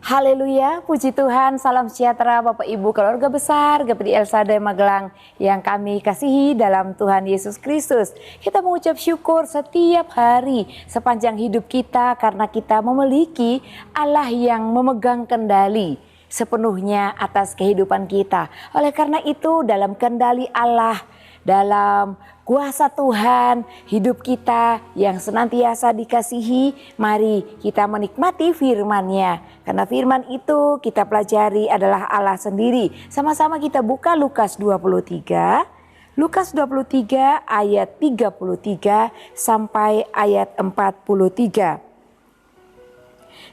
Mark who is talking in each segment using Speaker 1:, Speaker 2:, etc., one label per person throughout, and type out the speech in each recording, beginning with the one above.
Speaker 1: Haleluya, puji Tuhan, salam sejahtera Bapak Ibu keluarga besar GPI El Shaddai Magelang yang kami kasihi dalam Tuhan Yesus Kristus. Kita mengucap syukur setiap hari sepanjang hidup kita karena kita memiliki Allah yang memegang kendali sepenuhnya atas kehidupan kita. Oleh karena itu dalam kendali Allah, dalam kuasa Tuhan, hidup kita yang senantiasa dikasihi, mari kita menikmati firman-Nya. Karena firman itu kita pelajari adalah Allah sendiri. Sama-sama kita buka Lukas 23. Lukas 23 ayat 33 sampai ayat 43.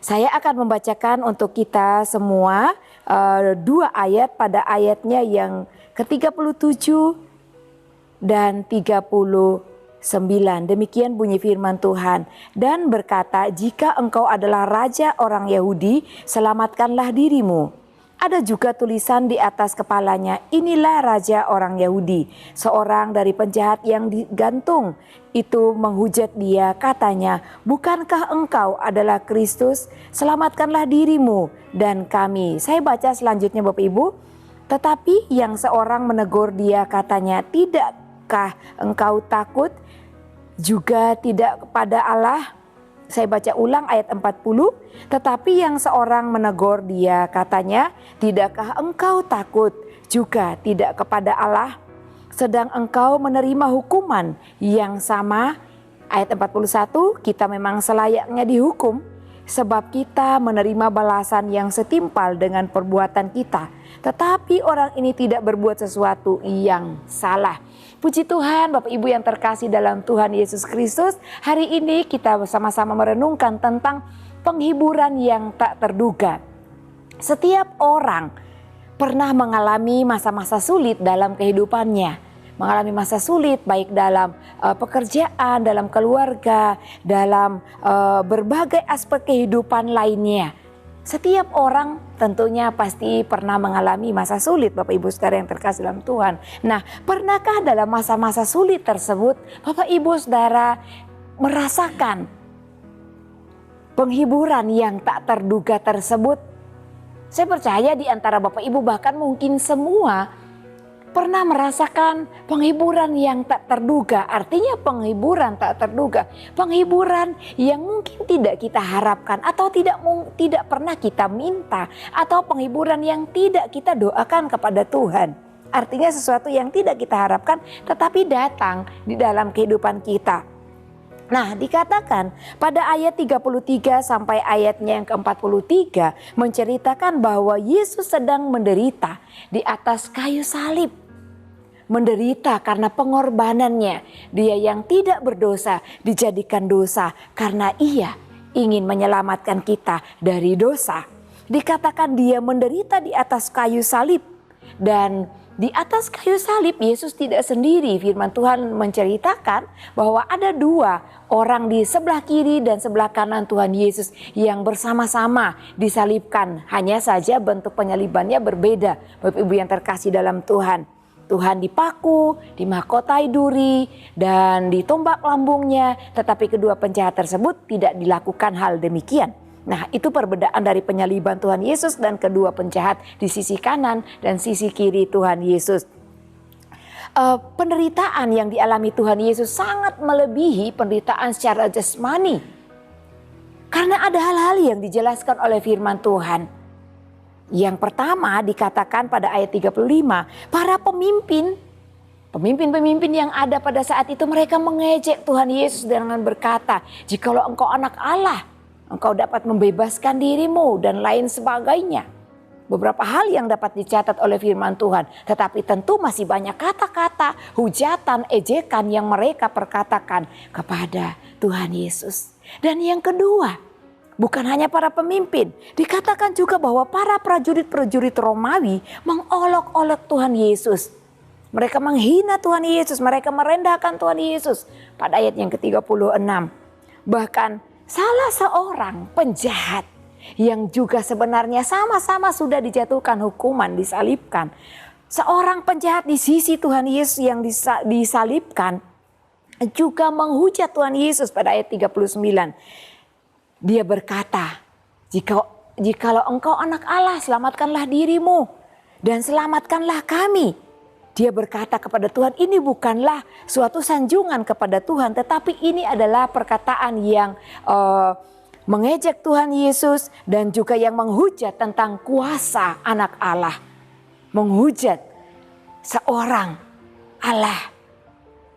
Speaker 1: Saya akan membacakan untuk kita semua dua ayat pada ayatnya yang ke-37 dan 39. Demikian bunyi firman Tuhan. Dan berkata, jika engkau adalah raja orang Yahudi, selamatkanlah dirimu. Ada juga tulisan di atas kepalanya, inilah raja orang Yahudi. Seorang dari penjahat yang digantung itu menghujat dia, katanya, bukankah engkau adalah Kristus? Selamatkanlah dirimu dan kami. Saya baca selanjutnya Bapak Ibu. Tetapi yang seorang menegur dia, katanya, tidakkah engkau takut juga tidak kepada Allah? Saya baca ulang ayat 40. Tetapi yang seorang menegur dia, katanya, tidakkah engkau takut juga tidak kepada Allah? Sedang engkau menerima hukuman yang sama. Ayat 41, kita memang selayaknya dihukum sebab kita menerima balasan yang setimpal dengan perbuatan kita. Tetapi orang ini tidak berbuat sesuatu yang salah. Puji Tuhan, Bapak Ibu yang terkasih dalam Tuhan Yesus Kristus. Hari ini kita bersama-sama merenungkan tentang penghiburan yang tak terduga. Setiap orang pernah mengalami masa-masa sulit dalam kehidupannya. Mengalami masa sulit baik dalam pekerjaan, dalam keluarga, dalam berbagai aspek kehidupan lainnya. Setiap orang tentunya pasti pernah mengalami masa sulit Bapak Ibu Saudara yang terkasih dalam Tuhan. Nah, pernahkah dalam masa-masa sulit tersebut Bapak Ibu Saudara merasakan penghiburan yang tak terduga tersebut? Saya percaya di antara Bapak Ibu bahkan mungkin semua pernah merasakan penghiburan yang tak terduga. Artinya penghiburan tak terduga, penghiburan yang mungkin tidak kita harapkan atau tidak pernah kita minta, atau penghiburan yang tidak kita doakan kepada Tuhan. Artinya sesuatu yang tidak kita harapkan tetapi datang di dalam kehidupan kita. Nah, dikatakan pada ayat 33 sampai ayatnya yang ke-43 menceritakan bahwa Yesus sedang menderita di atas kayu salib. Menderita karena pengorbanannya. Dia yang tidak berdosa dijadikan dosa karena ia ingin menyelamatkan kita dari dosa. Dikatakan dia menderita di atas kayu salib. Dan di atas kayu salib Yesus tidak sendiri. Firman Tuhan menceritakan bahwa ada dua orang di sebelah kiri dan sebelah kanan Tuhan Yesus yang bersama-sama disalibkan. Hanya saja bentuk penyalibannya berbeda. Bapak Ibu yang terkasih dalam Tuhan. Tuhan dipaku, dimahkotai duri, dan ditombak lambungnya. Tetapi kedua penjahat tersebut tidak dilakukan hal demikian. Nah, itu perbedaan dari penyaliban Tuhan Yesus dan kedua penjahat di sisi kanan dan sisi kiri Tuhan Yesus. Penderitaan yang dialami Tuhan Yesus sangat melebihi penderitaan secara jasmani. Karena ada hal-hal yang dijelaskan oleh firman Tuhan. Yang pertama dikatakan pada ayat 35, para pemimpin yang ada pada saat itu mereka mengejek Tuhan Yesus dengan berkata, jikalau engkau anak Allah, engkau dapat membebaskan dirimu dan lain sebagainya. Beberapa hal yang dapat dicatat oleh firman Tuhan. Tetapi tentu masih banyak kata-kata, hujatan, ejekan yang mereka perkatakan kepada Tuhan Yesus. Dan yang kedua, bukan hanya para pemimpin, dikatakan juga bahwa para prajurit-prajurit Romawi mengolok-olok Tuhan Yesus. Mereka menghina Tuhan Yesus, mereka merendahkan Tuhan Yesus. Pada ayat yang ke-36, bahkan salah seorang penjahat yang juga sebenarnya sama-sama sudah dijatuhkan hukuman, disalibkan. Seorang penjahat di sisi Tuhan Yesus yang disalibkan juga menghujat Tuhan Yesus pada ayat 39. Dia berkata, jikalau engkau anak Allah, selamatkanlah dirimu dan selamatkanlah kami. Dia berkata kepada Tuhan, ini bukanlah suatu sanjungan kepada Tuhan, tetapi ini adalah perkataan yang mengejek Tuhan Yesus dan juga yang menghujat tentang kuasa anak Allah. Menghujat seorang Allah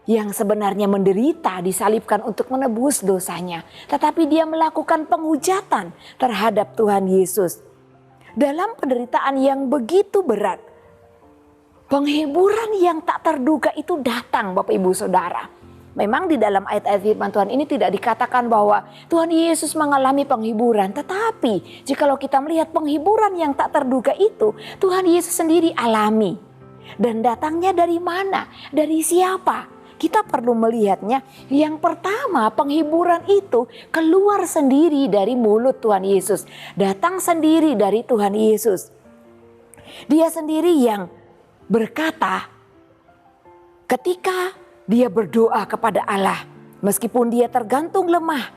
Speaker 1: yang sebenarnya menderita, disalibkan untuk menebus dosanya. Tetapi dia melakukan penghujatan terhadap Tuhan Yesus. Dalam penderitaan yang begitu berat, penghiburan yang tak terduga itu datang, Bapak Ibu Saudara. Memang di dalam ayat-ayat firman Tuhan ini tidak dikatakan bahwa Tuhan Yesus mengalami penghiburan. Tetapi jikalau kita melihat penghiburan yang tak terduga itu, Tuhan Yesus sendiri alami. Dan datangnya dari mana? Dari siapa? Kita perlu melihatnya. Yang pertama, penghiburan itu keluar sendiri dari mulut Tuhan Yesus. Datang sendiri dari Tuhan Yesus. Dia sendiri yang berkata ketika dia berdoa kepada Allah, meskipun dia tergantung lemah,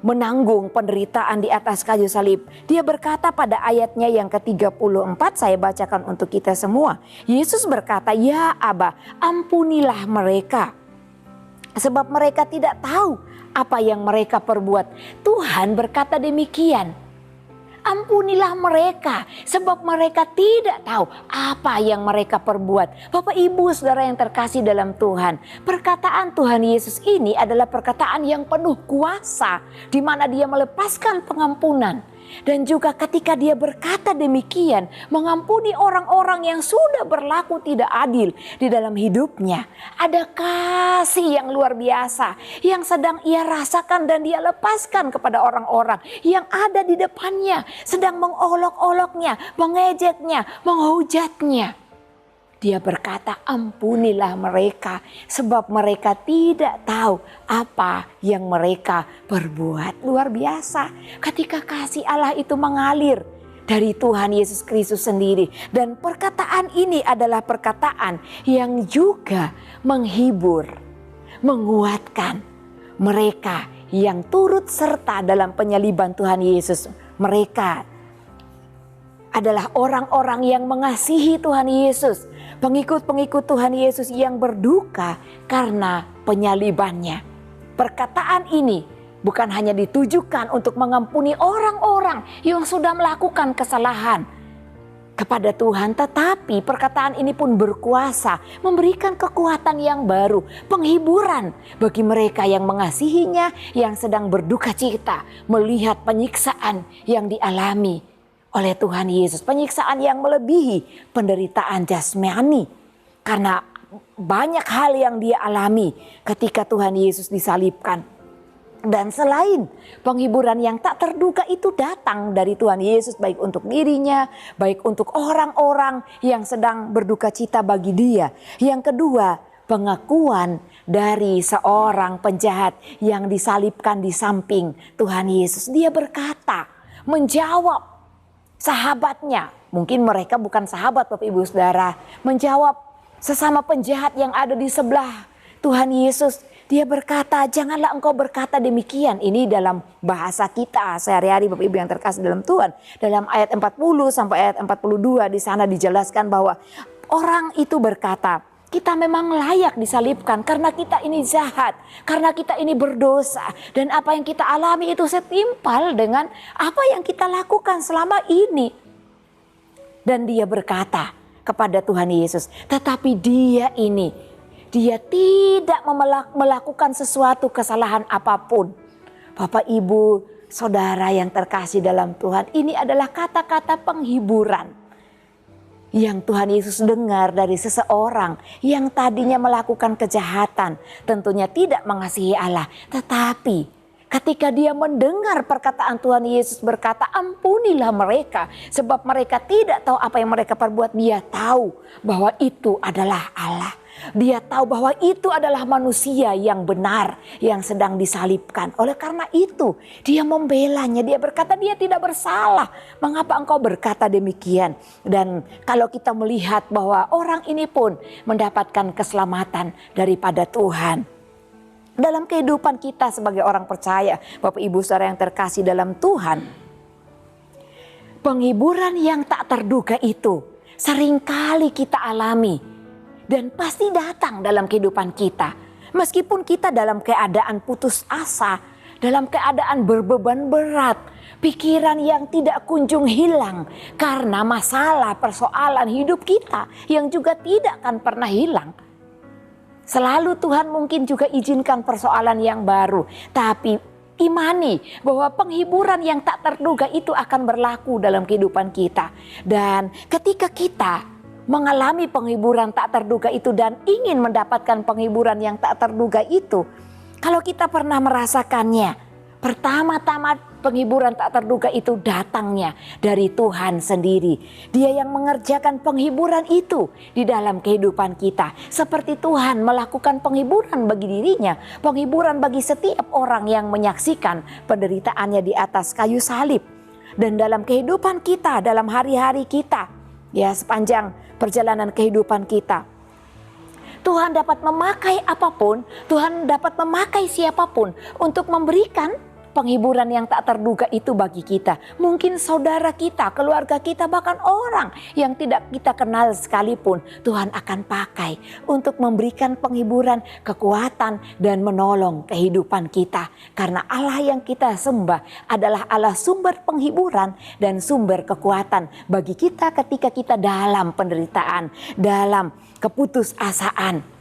Speaker 1: menanggung penderitaan di atas kayu salib. Dia berkata pada ayatnya yang ke-34, saya bacakan untuk kita semua. Yesus berkata, ya Aba, ampunilah mereka, sebab mereka tidak tahu apa yang mereka perbuat. Tuhan berkata demikian. Ampunilah mereka, sebab mereka tidak tahu apa yang mereka perbuat. Bapak Ibu Saudara yang terkasih dalam Tuhan, perkataan Tuhan Yesus ini adalah perkataan yang penuh kuasa, di mana dia melepaskan pengampunan. Dan juga ketika dia berkata demikian, mengampuni orang-orang yang sudah berlaku tidak adil di dalam hidupnya. Ada kasih yang luar biasa yang sedang ia rasakan dan dia lepaskan kepada orang-orang yang ada di depannya, sedang mengolok-oloknya, mengejeknya, menghujatnya. Dia berkata, ampunilah mereka, sebab mereka tidak tahu apa yang mereka perbuat. Luar biasa ketika kasih Allah itu mengalir dari Tuhan Yesus Kristus sendiri. Dan perkataan ini adalah perkataan yang juga menghibur, menguatkan mereka yang turut serta dalam penyaliban Tuhan Yesus. Mereka adalah orang-orang yang mengasihi Tuhan Yesus, pengikut-pengikut Tuhan Yesus yang berduka karena penyalibannya. Perkataan ini bukan hanya ditujukan untuk mengampuni orang-orang yang sudah melakukan kesalahan kepada Tuhan, tetapi perkataan ini pun berkuasa memberikan kekuatan yang baru, penghiburan bagi mereka yang mengasihinya, yang sedang berduka cita melihat penyiksaan yang dialami oleh Tuhan Yesus, penyiksaan yang melebihi penderitaan jasmani, karena banyak hal yang dia alami ketika Tuhan Yesus disalibkan. Dan selain penghiburan yang tak terduga itu datang dari Tuhan Yesus, baik untuk dirinya, baik untuk orang-orang yang sedang berduka cita bagi dia. Yang kedua, pengakuan dari seorang penjahat yang disalibkan di samping Tuhan Yesus. Dia berkata, menjawab sahabatnya, mungkin mereka bukan sahabat Bapak Ibu Saudara, menjawab sesama penjahat yang ada di sebelah Tuhan Yesus. Dia berkata, janganlah engkau berkata demikian. Ini dalam bahasa kita sehari-hari Bapak Ibu yang terkasih dalam Tuhan. Dalam ayat 40 sampai ayat 42 di sana dijelaskan bahwa orang itu berkata, kita memang layak disalibkan karena kita ini jahat, karena kita ini berdosa. Dan apa yang kita alami itu setimpal dengan apa yang kita lakukan selama ini. Dan dia berkata kepada Tuhan Yesus, tetapi dia tidak melakukan sesuatu kesalahan apapun. Bapak Ibu Saudara yang terkasih dalam Tuhan, ini adalah kata-kata penghiburan yang Tuhan Yesus dengar dari seseorang yang tadinya melakukan kejahatan, tentunya tidak mengasihi Allah. Tetapi ketika dia mendengar perkataan Tuhan Yesus berkata, ampunilah mereka, sebab mereka tidak tahu apa yang mereka perbuat. Dia tahu bahwa itu adalah Allah. Dia tahu bahwa itu adalah manusia yang benar yang sedang disalibkan. Oleh karena itu dia membelanya. Dia berkata dia tidak bersalah. Mengapa engkau berkata demikian? Dan kalau kita melihat bahwa orang ini pun mendapatkan keselamatan daripada Tuhan. Dalam kehidupan kita sebagai orang percaya, Bapak Ibu Saudara yang terkasih dalam Tuhan, Penghiburan yang tak terduga itu seringkali kita alami dan pasti datang dalam kehidupan kita. Meskipun kita dalam keadaan putus asa, dalam keadaan berbeban berat, pikiran yang tidak kunjung hilang karena masalah persoalan hidup kita yang juga tidak akan pernah hilang. Selalu Tuhan mungkin juga izinkan persoalan yang baru, tapi imani bahwa penghiburan yang tak terduga itu akan berlaku dalam kehidupan kita. Dan ketika kita mengalami penghiburan tak terduga itu dan ingin mendapatkan penghiburan yang tak terduga itu, kalau kita pernah merasakannya, pertama-tama penghiburan tak terduga itu datangnya dari Tuhan sendiri. Dia yang mengerjakan penghiburan itu di dalam kehidupan kita. Seperti Tuhan melakukan penghiburan bagi dirinya, penghiburan bagi setiap orang yang menyaksikan penderitaannya di atas kayu salib. Dan dalam kehidupan kita, dalam hari-hari kita, ya sepanjang perjalanan kehidupan kita, Tuhan dapat memakai apapun, Tuhan dapat memakai siapapun untuk memberikan penghiburan yang tak terduga itu bagi kita. Mungkin saudara kita, keluarga kita, bahkan orang yang tidak kita kenal sekalipun, Tuhan akan pakai untuk memberikan penghiburan, kekuatan, dan menolong kehidupan kita. Karena Allah yang kita sembah adalah Allah sumber penghiburan dan sumber kekuatan bagi kita ketika kita dalam penderitaan, dalam keputusasaan.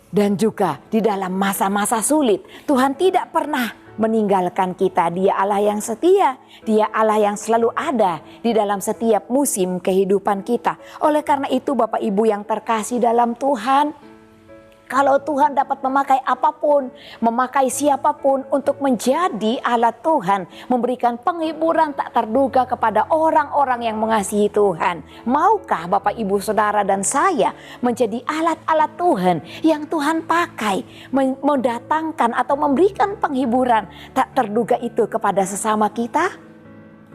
Speaker 1: Dan juga di dalam masa-masa sulit, Tuhan tidak pernah meninggalkan kita. Dia Allah yang setia, Dia Allah yang selalu ada di dalam setiap musim kehidupan kita. Oleh karena itu Bapak Ibu yang terkasih dalam Tuhan, kalau Tuhan dapat memakai apapun, memakai siapapun untuk menjadi alat Tuhan, memberikan penghiburan tak terduga kepada orang-orang yang mengasihi Tuhan. Maukah Bapak Ibu Saudara dan saya menjadi alat-alat Tuhan yang Tuhan pakai, mendatangkan atau memberikan penghiburan tak terduga itu kepada sesama kita?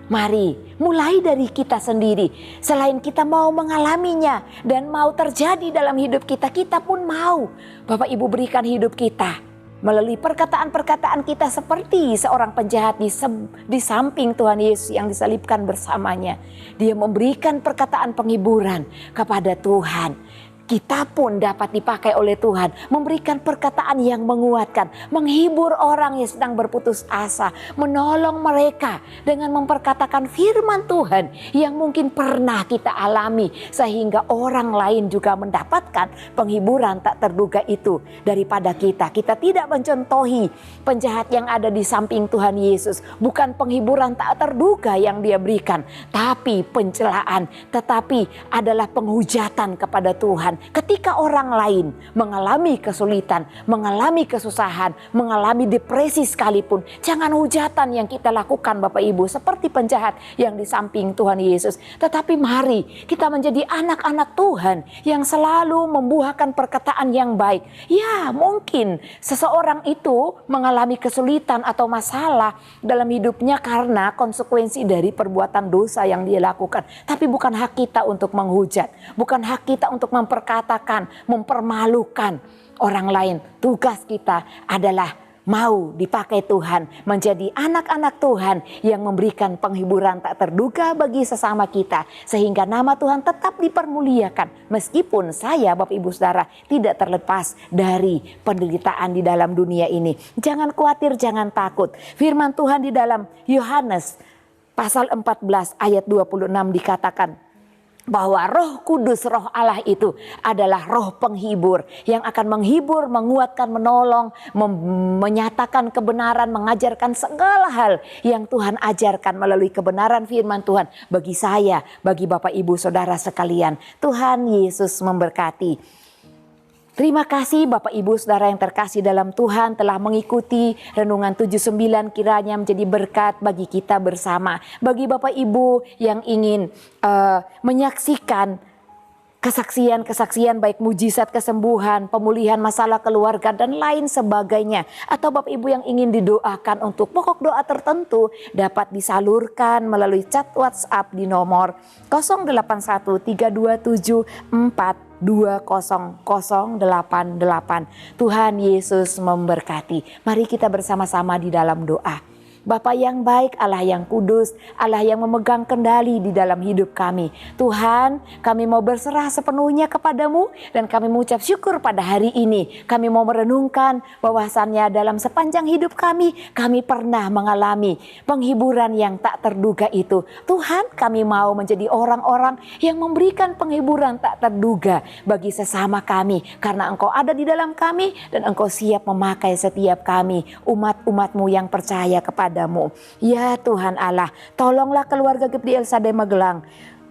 Speaker 1: Mari mulai dari kita sendiri. Selain kita mau mengalaminya dan mau terjadi dalam hidup kita, kita pun mau Bapak Ibu berikan hidup kita melalui perkataan-perkataan kita seperti seorang penjahat di samping Tuhan Yesus yang disalibkan bersamanya. Dia memberikan perkataan penghiburan kepada Tuhan. Kita pun dapat dipakai oleh Tuhan memberikan perkataan yang menguatkan, menghibur orang yang sedang berputus asa, menolong mereka dengan memperkatakan firman Tuhan yang mungkin pernah kita alami sehingga orang lain juga mendapatkan penghiburan tak terduga itu daripada kita. Kita tidak mencontohi penjahat yang ada di samping Tuhan Yesus, bukan penghiburan tak terduga yang dia berikan, tapi pencelaan, tetapi adalah penghujatan kepada Tuhan. Ketika orang lain mengalami kesulitan, mengalami kesusahan, mengalami depresi sekalipun, jangan hujatan yang kita lakukan Bapak Ibu seperti penjahat yang di samping Tuhan Yesus. Tetapi mari kita menjadi anak-anak Tuhan yang selalu membuahkan perkataan yang baik. Ya, mungkin seseorang itu mengalami kesulitan atau masalah dalam hidupnya karena konsekuensi dari perbuatan dosa yang dia lakukan. Tapi bukan hak kita untuk menghujat, bukan hak kita untuk memperkatakan, mempermalukan orang lain. Tugas kita adalah mau dipakai Tuhan menjadi anak-anak Tuhan yang memberikan penghiburan tak terduga bagi sesama kita, sehingga nama Tuhan tetap dipermuliakan meskipun saya Bapak Ibu Saudara tidak terlepas dari penderitaan di dalam dunia ini. Jangan khawatir, jangan takut. Firman Tuhan di dalam Yohanes pasal 14 ayat 26 dikatakan bahwa Roh Kudus, Roh Allah itu adalah roh penghibur yang akan menghibur, menguatkan, menolong, menyatakan kebenaran, mengajarkan segala hal yang Tuhan ajarkan melalui kebenaran firman Tuhan bagi saya, bagi Bapak Ibu Saudara sekalian. Tuhan Yesus memberkati. Terima kasih Bapak Ibu Saudara yang terkasih dalam Tuhan telah mengikuti Renungan 79, kiranya menjadi berkat bagi kita bersama. Bagi Bapak Ibu yang ingin menyaksikan kesaksian-kesaksian baik mujizat kesembuhan, pemulihan masalah keluarga dan lain sebagainya, atau Bapak Ibu yang ingin didoakan untuk pokok doa tertentu, dapat disalurkan melalui chat WhatsApp di nomor 081327420088. Tuhan Yesus memberkati. Mari kita bersama-sama di dalam doa. Bapa yang baik, Allah yang kudus, Allah yang memegang kendali di dalam hidup kami. Tuhan, kami mau berserah sepenuhnya kepadamu dan kami mengucap syukur pada hari ini. Kami mau merenungkan bahwasannya dalam sepanjang hidup kami pernah mengalami penghiburan yang tak terduga itu. Tuhan, kami mau menjadi orang-orang yang memberikan penghiburan tak terduga bagi sesama kami. Karena Engkau ada di dalam kami dan Engkau siap memakai setiap kami, umat-umat-Mu yang percaya kepadamu. Ya Tuhan Allah, tolonglah keluarga GPD El Shaddai Magelang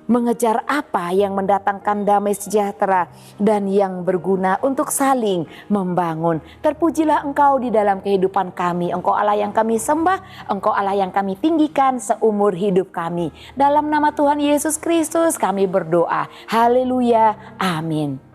Speaker 1: mengejar apa yang mendatangkan damai sejahtera dan yang berguna untuk saling membangun. Terpujilah Engkau di dalam kehidupan kami. Engkau Allah yang kami sembah, Engkau Allah yang kami tinggikan seumur hidup kami. Dalam nama Tuhan Yesus Kristus kami berdoa. Haleluya. Amin.